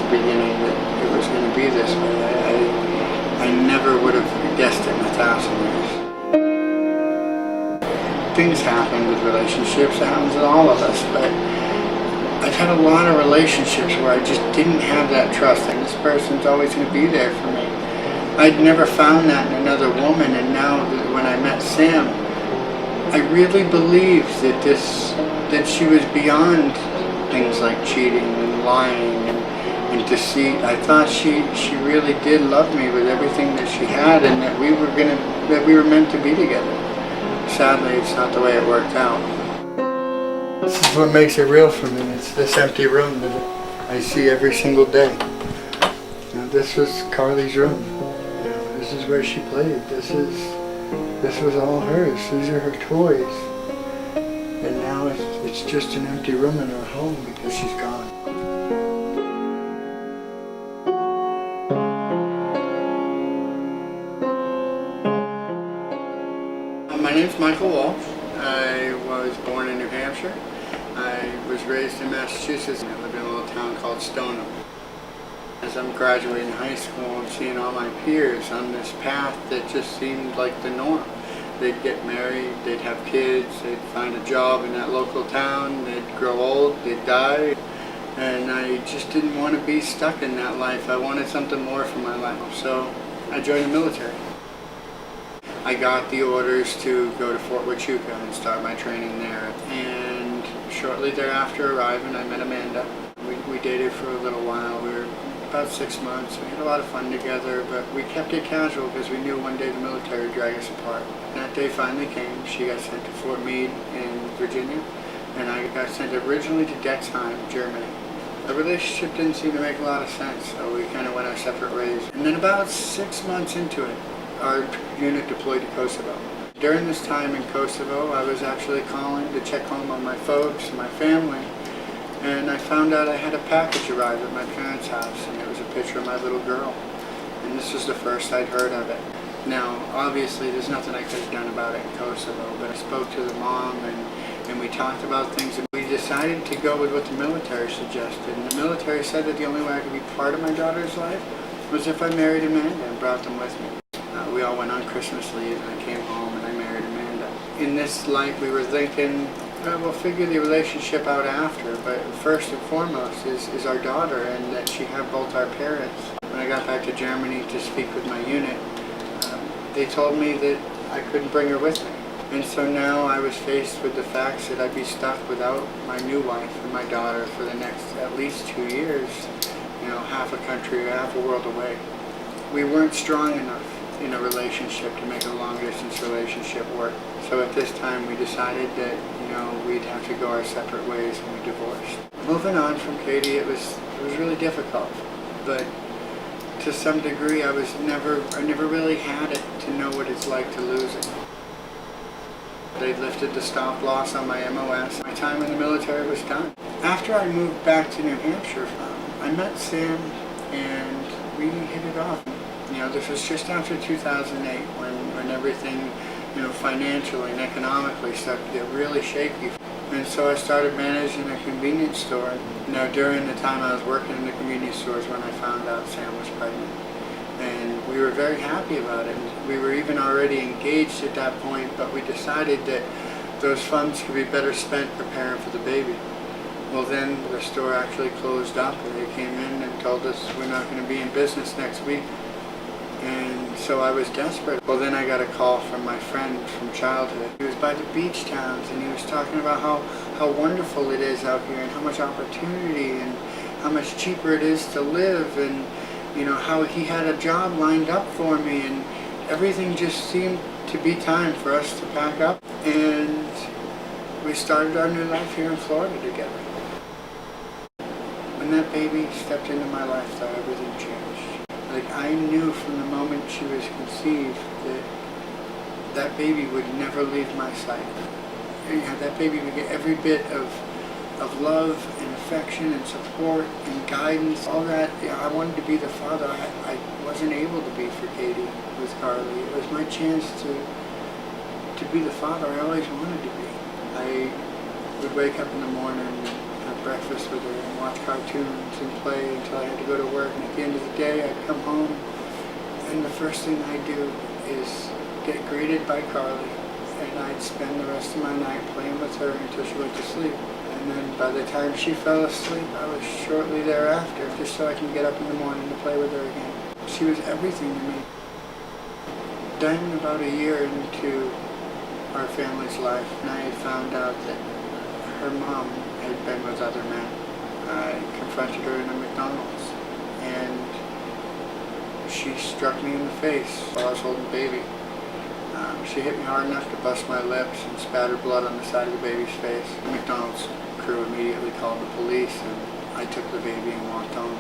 beginning that it was going to be this way. I never would have guessed it in 1,000 years. Things happen with relationships, it happens with all of us, but I've had a lot of relationships where I just didn't have that trust, and this person's always going to be there for me. I'd never found that in another woman, and now when I met Sam, I really believed that she was beyond things like cheating and lying and deceit. I thought she really did love me with everything that she had, and that we were meant to be together. Sadly, it's not the way it worked out. This is what makes it real for me. It's this empty room that I see every single day. This was Carly's room. This is where she played. This was all hers. These are her toys. And now it's just an empty room in her home because she's gone. My name's Michael Walsh. I was born in New Hampshire. I was raised in Massachusetts, and I lived in a little town called Stoneham. As I'm graduating high school, I'm seeing all my peers on this path that just seemed like the norm. They'd get married, they'd have kids, they'd find a job in that local town, they'd grow old, they'd die. And I just didn't want to be stuck in that life. I wanted something more for my life. So I joined the military. I got the orders to go to Fort Huachuca and start my training there. And shortly thereafter arriving, I met Amanda. We dated for a little while. We were about 6 months. We had a lot of fun together, but we kept it casual because we knew one day the military would drag us apart. That day finally came. She got sent to Fort Meade in Virginia, and I got sent originally to Dexheim, Germany. The relationship didn't seem to make a lot of sense, so we kind of went our separate ways. And then about 6 months into it, our unit deployed to Kosovo. During this time in Kosovo, I was actually calling to check home on my folks and my family, and I found out I had a package arrive at my parents' house, and it was a picture of my little girl. And this was the first I'd heard of it. Now, obviously, there's nothing I could have done about it in Kosovo, but I spoke to the mom, and we talked about things, and we decided to go with what the military suggested. And the military said that the only way I could be part of my daughter's life was if I married Amanda and brought them with me. We all went on Christmas leave, and I came home and I married Amanda. In this light, we were thinking, we'll figure the relationship out after, but first and foremost is our daughter, and that she have both our parents. When I got back to Germany to speak with my unit, they told me that I couldn't bring her with me. And so now I was faced with the facts that I'd be stuck without my new wife and my daughter for the next at least 2 years, half a country or half a world away. We weren't strong enough in a relationship to make a long-distance relationship work. So at this time we decided that, we'd have to go our separate ways, and we divorced. Moving on from Katie, it was really difficult, but to some degree I never really had it to know what it's like to lose it. They lifted the stop loss on my MOS. My time in the military was done. After I moved back to New Hampshire, I met Sam, and we hit it off. This was just after 2008 when everything, financially and economically started to get really shaky. And so I started managing a convenience store. During the time I was working in the convenience stores when I found out Sam was pregnant. And we were very happy about it. We were even already engaged at that point, but we decided that those funds could be better spent preparing for the baby. Well, then the store actually closed up, and they came in and told us we're not going to be in business next week. And so I was desperate. Well, then I got a call from my friend from childhood. He was by the beach towns, and he was talking about how wonderful it is out here, and how much opportunity, and how much cheaper it is to live, and how he had a job lined up for me, and everything just seemed to be time for us to pack up. And we started our new life here in Florida together. When that baby stepped into my life, though, everything changed. I knew from the moment she was conceived that baby would never leave my sight. That baby would get every bit of love and affection and support and guidance, all that. I wanted to be the father I wasn't able to be for Katie with Carly. It was my chance to be the father I always wanted to be. I would wake up in the morning and have breakfast with her and watch cartoons and play until I had to go to work. And at the end of the day, I'd come home, and the first thing I'd do is get greeted by Carly, and I'd spend the rest of my night playing with her until she went to sleep. And then by the time she fell asleep, I was shortly thereafter, just so I can get up in the morning to play with her again. She was everything to me. Then about a year into our family's life, and I had found out that her mom had been with other men. I confronted her in a McDonald's, and she struck me in the face while I was holding the baby. She hit me hard enough to bust my lips and spattered blood on the side of the baby's face. The McDonald's crew immediately called the police, and I took the baby and walked home.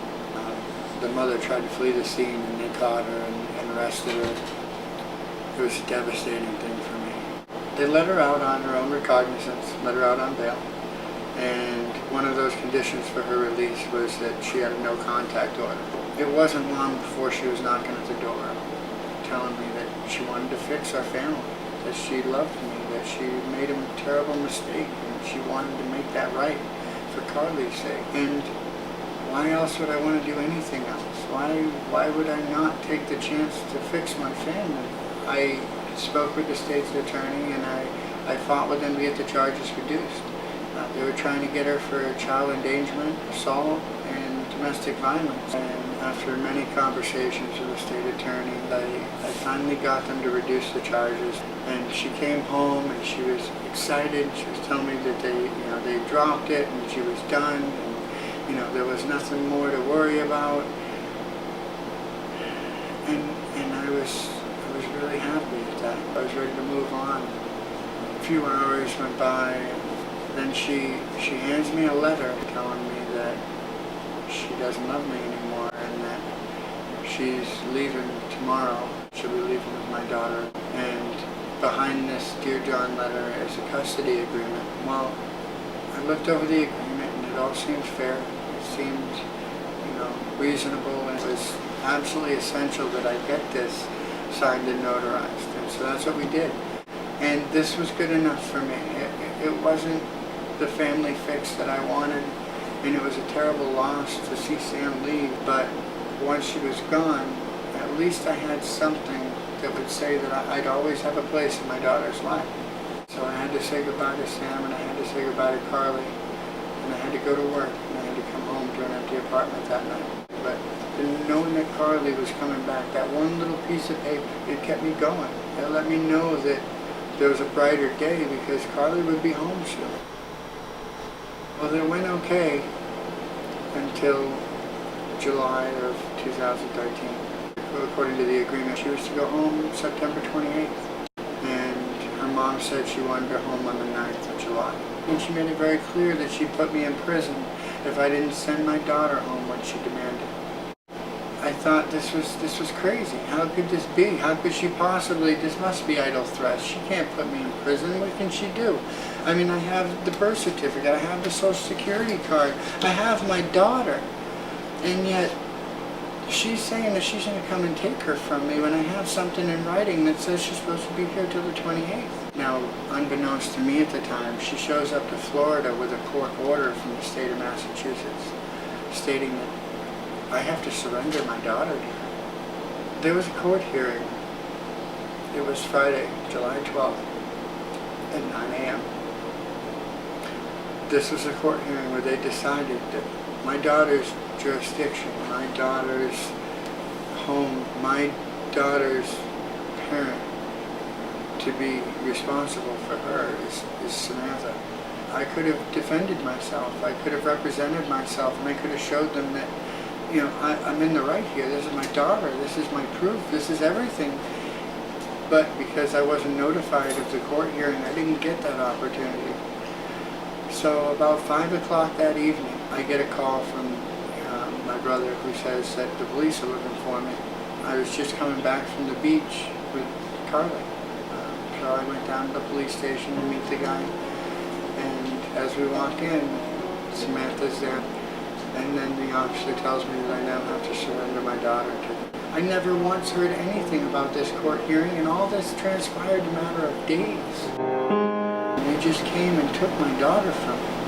The mother tried to flee the scene, and they caught her and arrested her. It was a devastating thing for me. They let her out on her own recognizance, let her out on bail, and one of those conditions for her release was that she had a no contact order. It wasn't long before she was knocking at the door, telling me that she wanted to fix our family, that she loved me, that she made a terrible mistake, and she wanted to make that right for Carly's sake. And why else would I want to do anything else? Why would I not take the chance to fix my family? I spoke with the state's attorney, and I fought with them to get the charges reduced. They were trying to get her for child endangerment, assault, and domestic violence. And after many conversations with the state attorney, I finally got them to reduce the charges. And she came home and she was excited. She was telling me that they dropped it and she was done. And, there was nothing more to worry about. And I was really happy at that. I was ready to move on. A few hours went by, and then she hands me a letter telling me that she doesn't love me anymore and that she's leaving tomorrow. She'll be leaving with my daughter. And behind this Dear John letter is a custody agreement. Well, I looked over the agreement and it all seemed fair. It seemed, reasonable, and it was absolutely essential that I get this signed and notarized. And so that's what we did. And this was good enough for me. It wasn't the family fix that I wanted, and it was a terrible loss to see Sam leave, but once she was gone, at least I had something that would say that I'd always have a place in my daughter's life. So I had to say goodbye to Sam, and I had to say goodbye to Carly, and I had to go to work, and I had to come home to an empty apartment that night. But knowing that Carly was coming back, that one little piece of paper, it kept me going. It let me know that there was a brighter day because Carly would be home soon. Well, it went okay until July of 2013. According to the agreement, she was to go home September 28th. And her mom said she wanted her home on the 9th of July. And she made it very clear that she'd put me in prison if I didn't send my daughter home when she demanded. I thought this was crazy. How could this be? How could she possibly? This must be idle threats. She can't put me in prison. What can she do? I mean, I have the birth certificate. I have the Social Security card. I have my daughter. And yet, she's saying that she's going to come and take her from me when I have something in writing that says she's supposed to be here till the 28th. Now, unbeknownst to me at the time, she shows up to Florida with a court order from the state of Massachusetts stating that I have to surrender my daughter to her. There was a court hearing. It was Friday, July 12th at 9 a.m. This was a court hearing where they decided that my daughter's jurisdiction, my daughter's home, my daughter's parent to be responsible for her is Samantha. I could have defended myself. I could have represented myself, and I could have showed them that I'm in the right here. This is my daughter. This is my proof. This is everything. But because I wasn't notified of the court hearing, I didn't get that opportunity. So about 5 o'clock that evening, I get a call from my brother who says that the police are looking for me. I was just coming back from the beach with Carly. So I went down to the police station to meet the guy. And as we walk in, Samantha's there. And then the officer tells me that I now have to surrender my daughter to them. I never once heard anything about this court hearing, and all this transpired in a matter of days. They just came and took my daughter from me.